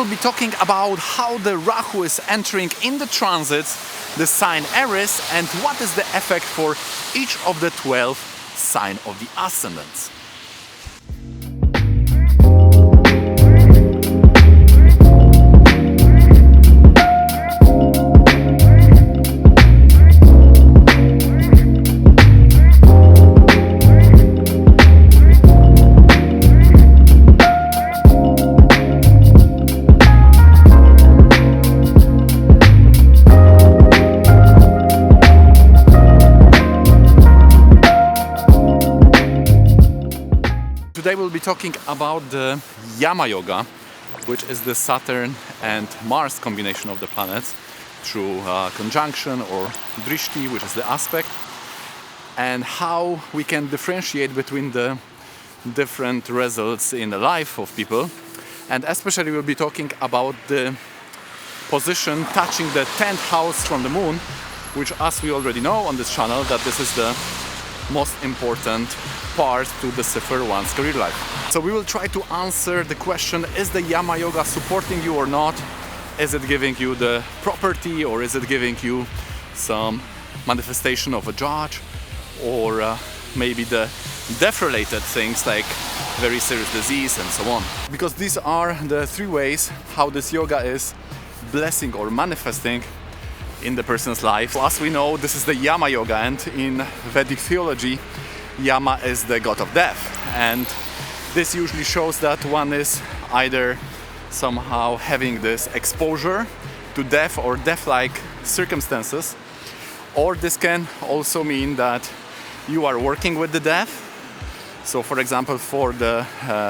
We'll be talking about how the Rahu is entering in the transits, the sign Aries, and what is the effect for each of the 12 sign of the ascendants. Today we'll be talking about the Yama Yoga, which is the Saturn and Mars combination of the planets through conjunction or drishti, which is the aspect, and how we can differentiate between the different results in the life of people. And especially we'll be talking about the position touching the 10th house from the moon, which, as we already know on this channel, that this is the most important part to decipher one's career life. So we will try to answer the question, is the Yama Yoga supporting you or not? Is it giving you the property, or is it giving you some manifestation of a judge, or maybe the death-related things like very serious disease and so on? Because these are the three ways how this yoga is blessing or manifesting in the person's life. As we know, this is the Yama Yoga, and in Vedic theology, Yama is the god of death, and this usually shows that one is either somehow having this exposure to death or death-like circumstances, or this can also mean that you are working with the death. So, for example, for the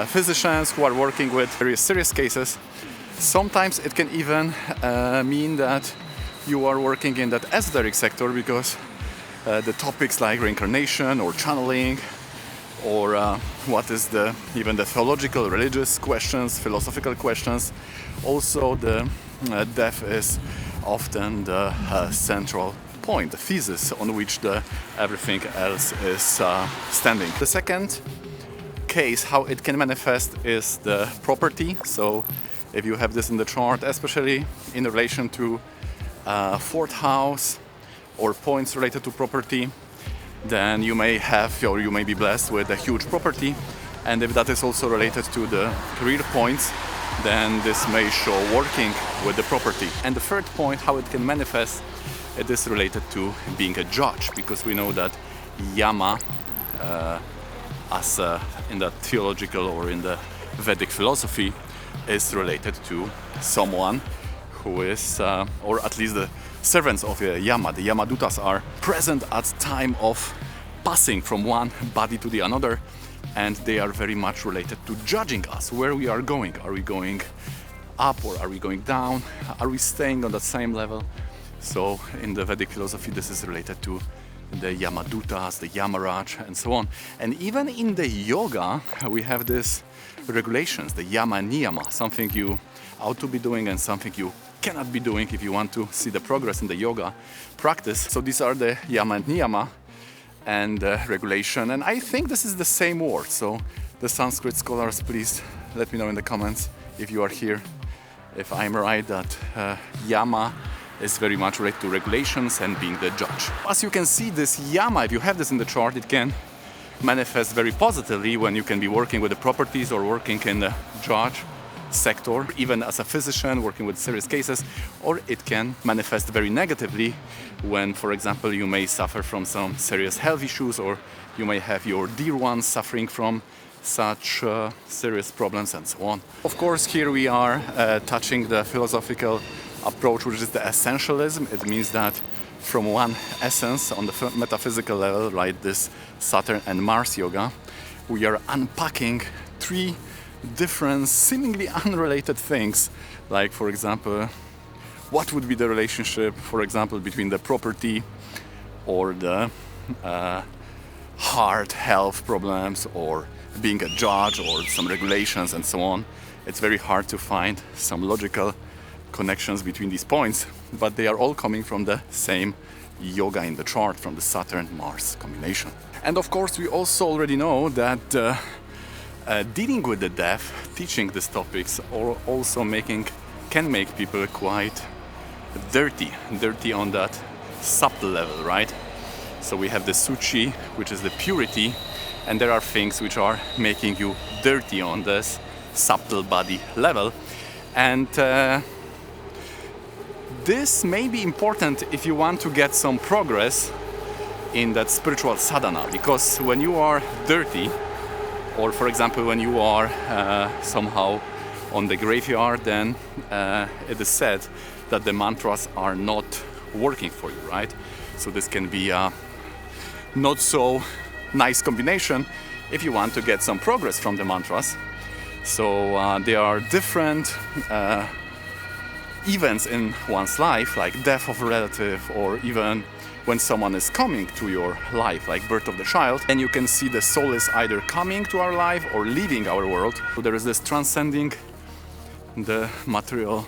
physicians who are working with very serious cases, sometimes it can even mean that you are working in that esoteric sector, because the topics like reincarnation or channeling, or what is even the theological, religious questions, philosophical questions. Also, the death is often the central point, the thesis on which everything else is standing. The second case, how it can manifest, is the property. So, if you have this in the chart, especially in relation to fourth house or points related to property, then you may have, or you may be blessed with a huge property. And if that is also related to the career points, then this may show working with the property. And the third point, how it can manifest, it is related to being a judge, because we know that Yama, in the theological or in the Vedic philosophy, is related to someone who is, or at least the servants of Yama. The Yamadutas are present at time of passing from one body to the another, and they are very much related to judging us, where we are going. Are we going up, or are we going down? Are we staying on the same level? So in the Vedic philosophy, this is related to the Yamadutas, the Yamaraj, and so on. And even in the yoga, we have these regulations, the Yama and Niyama, something you ought to be doing and something you cannot be doing if you want to see the progress in the yoga practice. So these are the Yama and Niyama and regulation. And I think this is the same word. So the Sanskrit scholars, please let me know in the comments if you are here, if I'm right, that Yama is very much related to regulations and being the judge. As you can see, this Yama, if you have this in the chart, it can manifest very positively when you can be working with the properties or working in the judge sector, even as a physician working with serious cases, or it can manifest very negatively when, for example, you may suffer from some serious health issues, or you may have your dear ones suffering from such serious problems and so on. Of course, here we are touching the philosophical approach, which is the essentialism. It means that from one essence on the metaphysical level, right, this Saturn and Mars yoga, we are unpacking three different, seemingly unrelated things, like, for example, what would be the relationship, for example, between the property or the heart health problems, or being a judge, or some regulations and so on. It's very hard to find some logical connections between these points, but they are all coming from the same yoga in the chart, from the Saturn-Mars combination. And of course, we also already know that dealing with the death, teaching these topics, or also making can make people quite dirty on that subtle level, right? So we have the suchi, which is the purity, and there are things which are making you dirty on this subtle body level. And this may be important if you want to get some progress in that spiritual sadhana, because when you are dirty, or for example when you are somehow on the graveyard, then it is said that the mantras are not working for you, right? So this can be a not so nice combination if you want to get some progress from the mantras. So there are different events in one's life, like death of a relative, or even when someone is coming to your life, like birth of the child, and you can see the soul is either coming to our life or leaving our world. So there is this transcending the material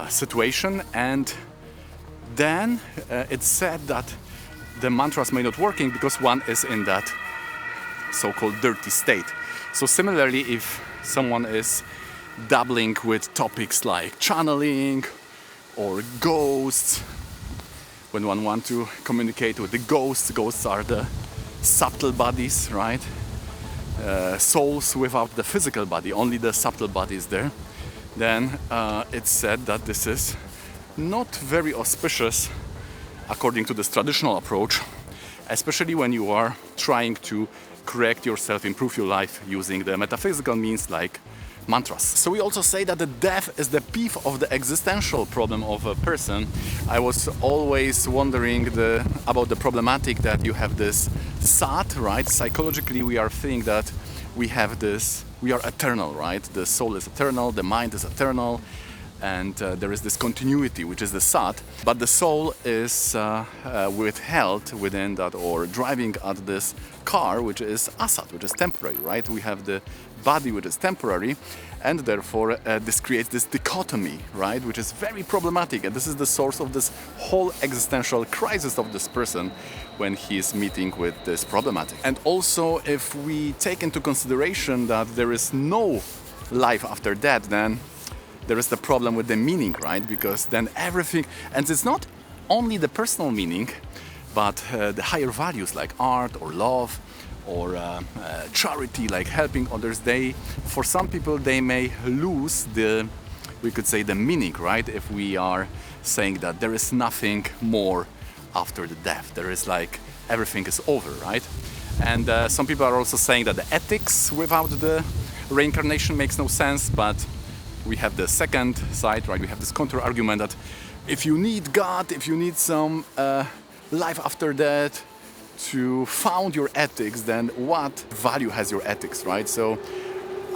situation, and then it's said that the mantras may not working because one is in that so-called dirty state. So similarly, if someone is dabbling with topics like channeling or ghosts, when one wants to communicate with the ghosts are the subtle bodies, right? Souls without the physical body, only the subtle body is there. Then it's said that this is not very auspicious according to this traditional approach, especially when you are trying to correct yourself, improve your life using the metaphysical means like mantras. So we also say that the death is the peak of the existential problem of a person. I was always wondering about the problematic that you have this sat, right? Psychologically we are thinking that we have this, we are eternal, right? The soul is eternal, the mind is eternal, and there is this continuity, which is the sat, but the soul is withheld within that, or driving at this car, which is asat, which is temporary, right? We have the body, which is temporary, and therefore this creates this dichotomy, right? Which is very problematic, and this is the source of this whole existential crisis of this person when he is meeting with this problematic. And also, if we take into consideration that there is no life after death, then there is the problem with the meaning, right? Because then everything, and it's not only the personal meaning, but the higher values like art or love or charity, like helping others, for some people they may lose we could say the meaning, right? If we are saying that there is nothing more after the death, there is like everything is over, right? And some people are also saying that the ethics without the reincarnation makes no sense, but we have the second side, right? We have this counter argument that if you need God, if you need some life after death to found your ethics, then what value has your ethics, right? So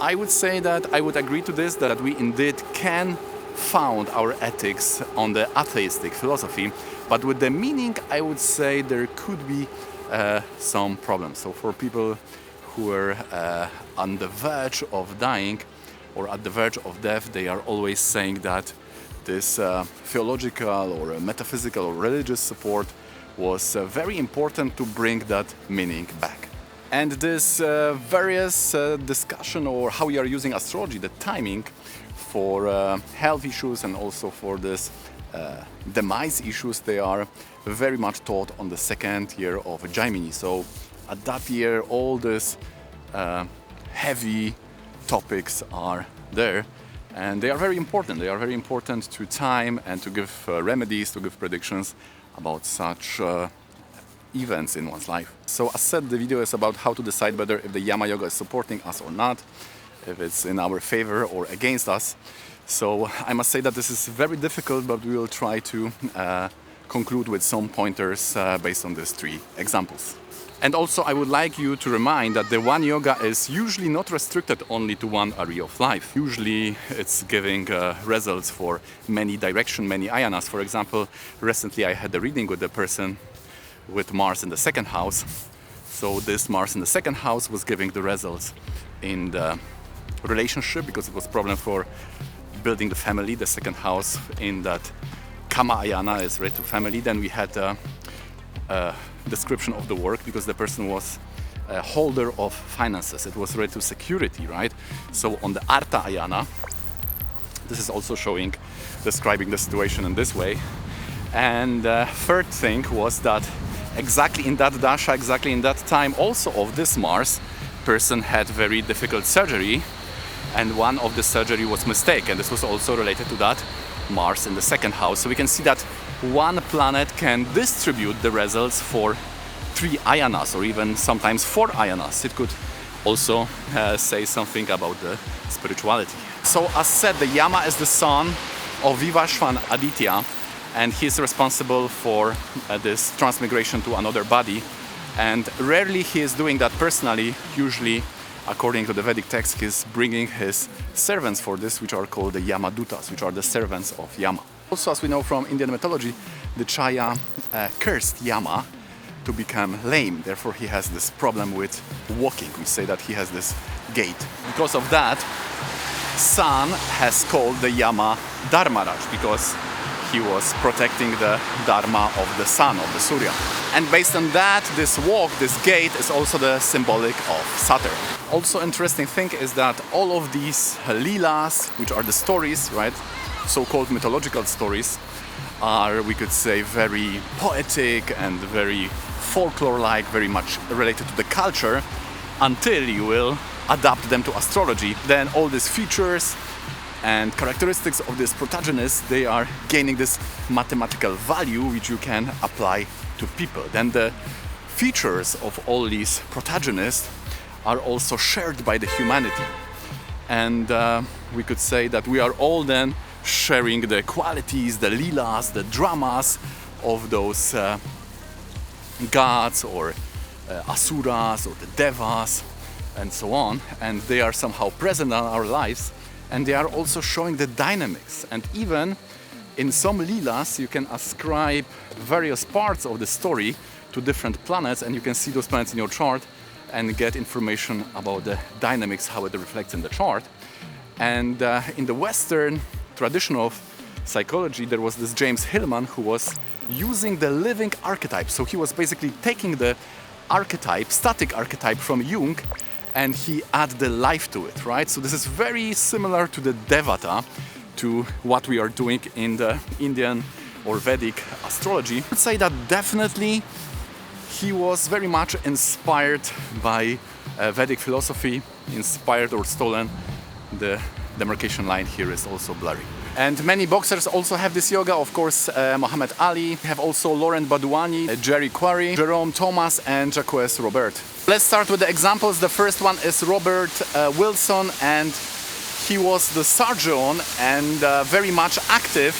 I would say that I would agree to this, that we indeed can found our ethics on the atheistic philosophy, but with the meaning I would say there could be some problems. So for people who are on the verge of dying or at the verge of death, they are always saying that this theological or metaphysical or religious support was very important to bring that meaning back. And this various discussion or how we are using astrology, the timing for health issues and also for this demise issues, they are very much taught on the second year of Jaimini. So at that year all these heavy topics are there, and they are very important. They are very important to time and to give remedies, to give predictions about such events in one's life. So as said, the video is about how to decide whether if the Yama Yoga is supporting us or not, if it's in our favor or against us. So I must say that this is very difficult, but we will try to conclude with some pointers based on these three examples. And also I would like you to remind that the one yoga is usually not restricted only to one area of life. Usually it's giving results for many directions, many ayanas. For example, recently I had a reading with a person with Mars in the second house. So this Mars in the second house was giving the results in the relationship, because it was a problem for building the family. The second house in that Kama ayana is related to family. Then we had description of the work, because the person was a holder of finances. It was related to security, right? So on the Artha ayana, This is also describing the situation in this way. And third thing was that exactly in that dasha, exactly in that time also of this Mars, person had very difficult surgery, and one of the surgery was mistake, and this was also related to that Mars in the second house. So we can see that one planet can distribute the results for 3 ayanas or even sometimes 4 ayanas. It could also say something about the spirituality. So as said, the Yama is the son of Vivashvan Aditya, and he is responsible for this transmigration to another body. And rarely he is doing that personally. Usually, according to the Vedic text, he is bringing his servants for this, which are called the Yamadutas, which are the servants of Yama. Also, as we know from Indian mythology, the Chaya cursed Yama to become lame. Therefore, he has this problem with walking. We say that he has this gait. Because of that, Sun has called the Yama Dharmaraj, because he was protecting the dharma of the sun, of the Surya. And based on that, this walk, this gait is also the symbolic of Saturn. Also interesting thing is that all of these leelas, which are the stories, right, so-called mythological stories, are, we could say, very poetic and very folklore-like, very much related to the culture, until you will adapt them to astrology. Then all these features and characteristics of this protagonist, they are gaining this mathematical value which you can apply to people. Then the features of all these protagonists are also shared by the humanity. And we could say that we are all then sharing the qualities, the leelas, the dramas of those gods or asuras or the devas and so on. And they are somehow present in our lives. And they are also showing the dynamics. And even in some leelas, you can ascribe various parts of the story to different planets, and you can see those planets in your chart and get information about the dynamics, how it reflects in the chart. And in the Western tradition of psychology, there was this James Hillman who was using the living archetype. So he was basically taking the archetype, static archetype from Jung, and he added the life to it, right? So this is very similar to the Devata, to what we are doing in the Indian or Vedic astrology. I would say that definitely he was very much inspired by Vedic philosophy, inspired or stolen. The demarcation line here is also blurry. And many boxers also have this yoga, of course, Muhammad Ali. We have also Laurent Badouani, Jerry Quarry, Jerome Thomas and Jacques Robert. Let's start with the examples. The first one is Robert Wilson, and he was the surgeon and very much active.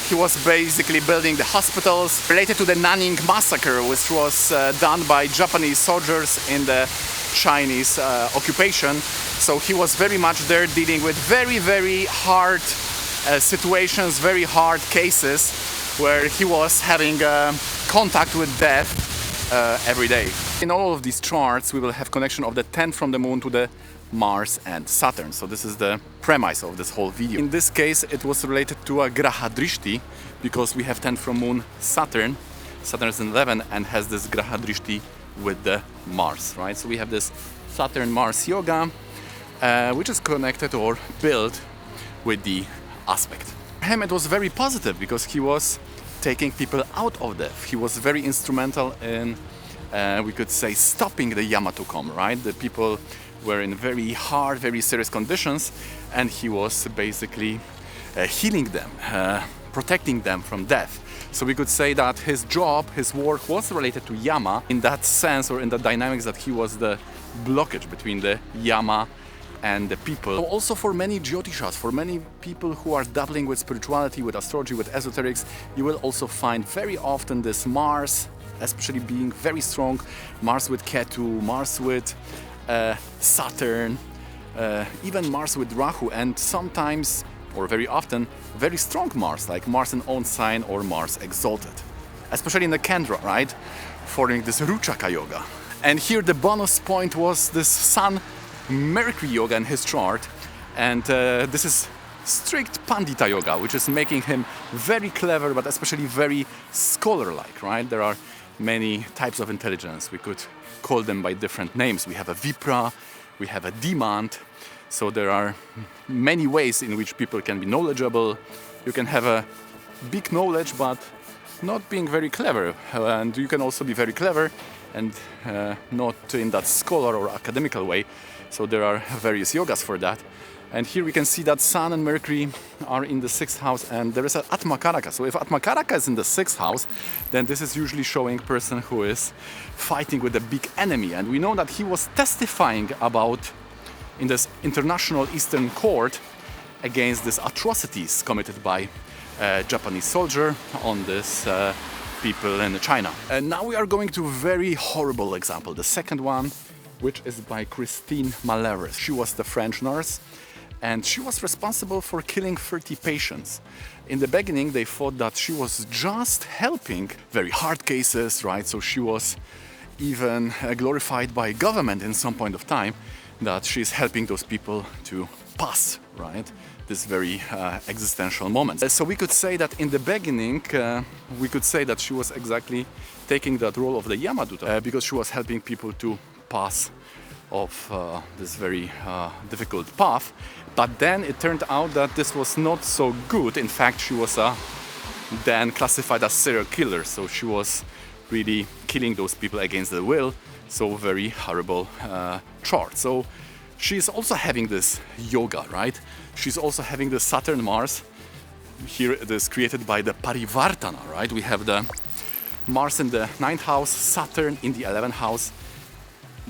He was basically building the hospitals related to the Nanning massacre, which was done by Japanese soldiers in the Chinese occupation. So he was very much there dealing with very, very hard situations, very hard cases, where he was having contact with death every day. In all of these charts, we will have connection of the 10 from the moon to the Mars and Saturn. So this is the premise of this whole video. In this case, it was related to a Graha Drishti, because we have 10 from moon Saturn. Saturn is in 11 and has this Graha Drishti with the Mars, right? So we have this Saturn-Mars yoga, which is connected or built with the aspect. For him, it was very positive because he was taking people out of death. He was very instrumental in, we could say, stopping the Yama to come, right? The people were in very hard, very serious conditions, and he was basically healing them, protecting them from death. So we could say that his job, his work was related to Yama in that sense, or in the dynamics that he was the blockage between the Yama and the people. Also for many Jyotishas, for many people who are dabbling with spirituality, with astrology, with esoterics, you will also find very often this Mars, especially being very strong, Mars with Ketu, Mars with Saturn, even Mars with Rahu, and sometimes, or very often, very strong Mars, like Mars in own sign or Mars exalted. Especially in the Kendra, right? Forming this Ruchaka yoga. And here the bonus point was this Sun Mercury yoga in his chart, and this is strict Pandita yoga, which is making him very clever, but especially very scholar-like, right? There are many types of intelligence. We could call them by different names. We have a Vipra, we have a Demand. So there are many ways in which people can be knowledgeable. You can have a big knowledge but not being very clever, and you can also be very clever and not in that scholar or academical way. So there are various yogas for that. And here we can see that Sun and Mercury are in the 6th house, and there is an Atmakaraka. So if Atmakaraka is in the 6th house, then this is usually showing a person who is fighting with a big enemy. And we know that he was testifying about in this international Eastern court against these atrocities committed by a Japanese soldier on this people in China. And now we are going to a very horrible example, the second one, which is by Christine Malherbe. She was the French nurse, and she was responsible for killing 30 patients. In the beginning, they thought that she was just helping very hard cases, right? So she was even glorified by government in some point of time, that she's helping those people to pass, right? This very existential moment. So we could say that in the beginning, we could say that she was exactly taking that role of the Yama because she was helping people to pass of this very difficult path. But then it turned out that this was not so good. In fact, she was then classified as serial killer. So she was really killing those people against their will. So very horrible chart. So she's also having this yoga, right? She's also having the Saturn+Mars. Here it is created by the Parivartana, right? We have the Mars in the 9th house, Saturn in the 11th house.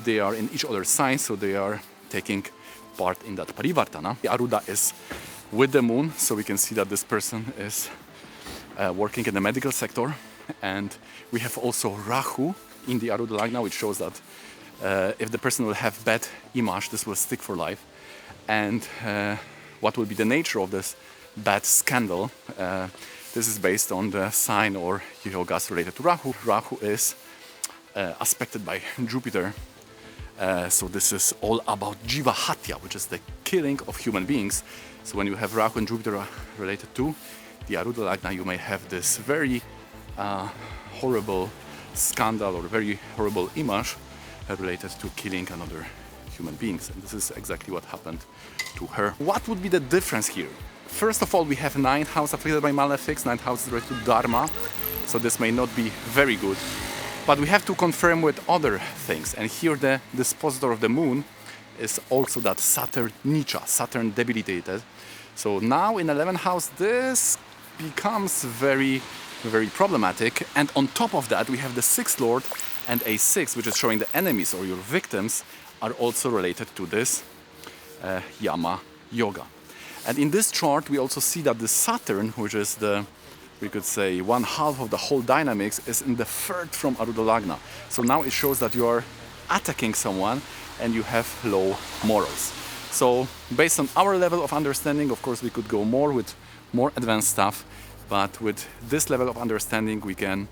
They are in each other's signs, so they are taking part in that Parivartana. The Arudha is with the moon, so we can see that this person is working in the medical sector. And we have also Rahu in the Arudha Lagna, which shows that if the person will have bad image, this will stick for life. And what will be the nature of this bad scandal? This is based on the sign or yogas related to Rahu. Rahu is aspected by Jupiter. So this is all about Jiva Hatya, which is the killing of human beings. So when you have Rahu and Jupiter related to the Arudha Lagna, you may have this very horrible scandal or very horrible image related to killing another human beings. And this is exactly what happened to her. What would be the difference here? First of all, we have 9th house afflicted by malefics. 9th house is related to Dharma. So this may not be very good. But we have to confirm with other things. And here the dispositor of the moon is also that Saturn Nicha, Saturn debilitated. So now in 11th house, this becomes very, very problematic. And on top of that, we have the 6th lord and a6, which is showing the enemies or your victims are also related to this Yama yoga. And in this chart, we also see that the Saturn, which is the, we could say, 1/2 of the whole dynamics, is in the 3rd from Arudha Lagna. So now it shows that you are attacking someone and you have low morals. So based on our level of understanding, of course, we could go more with more advanced stuff, but with this level of understanding, we can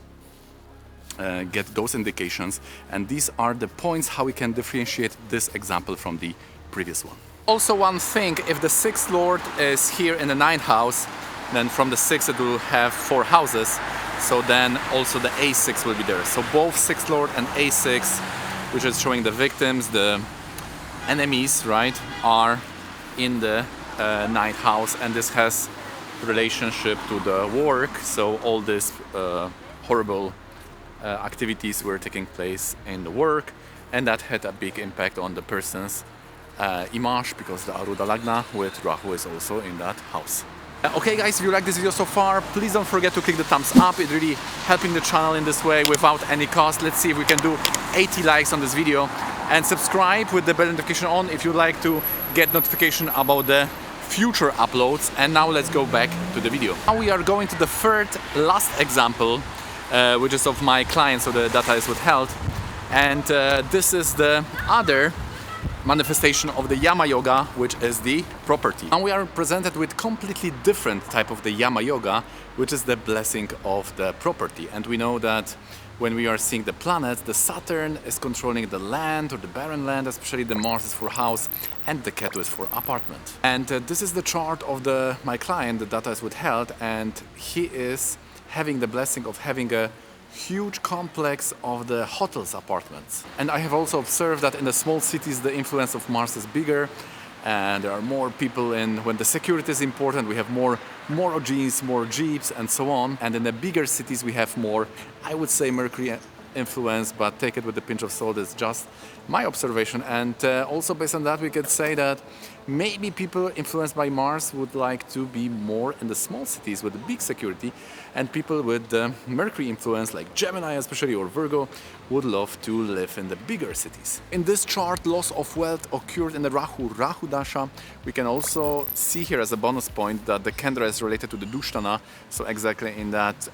get those indications. And these are the points how we can differentiate this example from the previous one. Also one thing, if the 6th lord is here in the 9th house, then from the 6th it will have 4 houses, so then also the a6 will be there. So both 6th lord and a6, which is showing the victims, the enemies, right, are in the 9th house, and this has relationship to the work. So all these horrible activities were taking place in the work, and that had a big impact on the person's image, because the Arudha Lagna with Rahu is also in that house. Okay guys, if you like this video so far, please don't forget to click the thumbs up. It really helping the channel in this way without any cost. Let's see if we can do 80 likes on this video, and subscribe with the bell notification on if you like to get notification about the future uploads. And now let's go back to the video. Now we are going to the third last example, which is of my client, so the data is withheld, and this is the other manifestation of the Yama yoga, which is the property. Now we are presented with completely different type of the Yama yoga, which is the blessing of the property. And we know that when we are seeing the planets, the Saturn is controlling the land or the barren land, especially the Mars is for house and the Ketu is for apartment. And this is the chart of my client. The data is withheld, and he is having the blessing of having a huge complex of the hotels apartments. And I have also observed that in the small cities the influence of Mars is bigger, and there are more people in. When the security is important, we have more jeans, more jeeps, and so on. And in the bigger cities, we have more, I would say, Mercury influence, but take it with a pinch of salt. It's just my observation. And also based on that, we could say that maybe people influenced by Mars would like to be more in the small cities with the big security, and people with the Mercury influence, like Gemini especially or Virgo, would love to live in the bigger cities. In this chart, loss of wealth occurred in the Rahu Dasha. We can also see here as a bonus point that the Kendra is related to the Dushtana, so exactly in that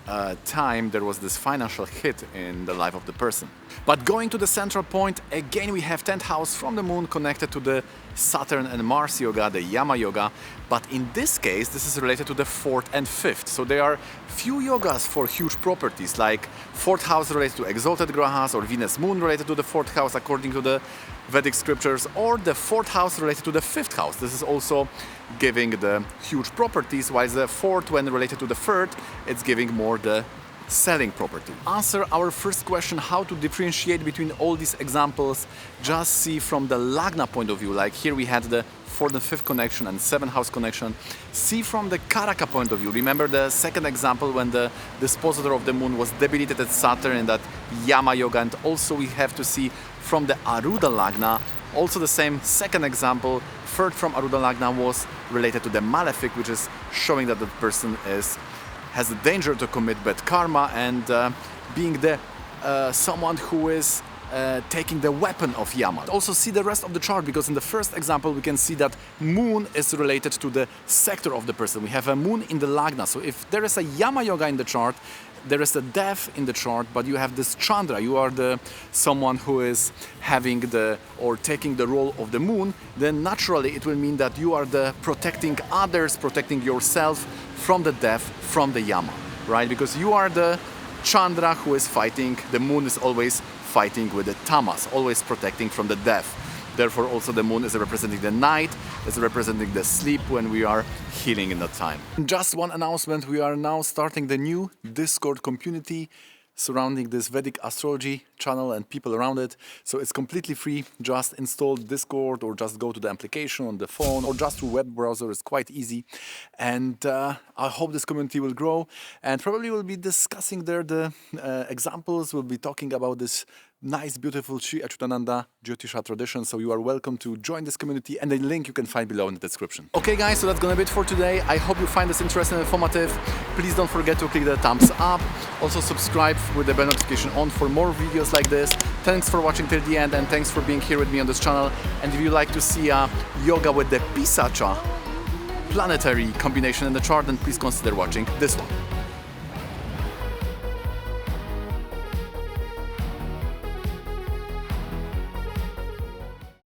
time there was this financial hit in the life of the person. But going to the central point, again we have 10th house from the moon connected to the Saturn and Mars yoga, the Yama yoga, but in this case this is related to the 4th and 5th. So there are few yogas for huge properties, like 4th house related to exalted grahas, or Venus moon related to the 4th house according to the Vedic scriptures, or the 4th house related to the 5th house. This is also giving the huge properties, while the 4th, when related to the 3rd, it's giving more the selling property. Answer our first question, how to differentiate between all these examples. Just see from the Lagna point of view, like here we had the 4th and 5th connection and 7th house connection. See from the Karaka point of view. Remember the second example when the dispositor of the moon was debilitated at Saturn in that Yama yoga, and also we have to see from the Arudha Lagna, also the same second example, 3rd from Arudha Lagna was related to the malefic, which is showing that the person has the danger to commit bad karma, and being the someone who is taking the weapon of Yama. Also see the rest of the chart, because in the first example we can see that moon is related to the sector of the person. We have a moon in the Lagna, so if there is a Yama yoga in the chart, there is a death in the chart, but you have this Chandra, you are the someone who is having the or taking the role of the moon, then naturally it will mean that you are the protecting others, protecting yourself from the death, from the Yama, right? Because you are the Chandra who is fighting, the moon is always fighting with the Tamas, always protecting from the death. Therefore also the moon is representing the night, is representing the sleep when we are healing in that time. Just one announcement, we are now starting the new Discord community surrounding this Vedic astrology channel and people around it. So it's completely free. Just install Discord or just go to the application on the phone or just through web browser. It's quite easy. And I hope this community will grow, and probably we'll be discussing there the examples. We'll be talking about this nice, beautiful Sri Achyutananda Jyotisha tradition. So you are welcome to join this community, and the link you can find below in the description. Okay guys, so that's gonna be it for today. I hope you find this interesting and informative. Please don't forget to click the thumbs up. Also subscribe with the bell notification on for more videos like this. Thanks for watching till the end, and thanks for being here with me on this channel. And if you like to see a yoga with the Pisacha planetary combination in the chart, then please consider watching this one.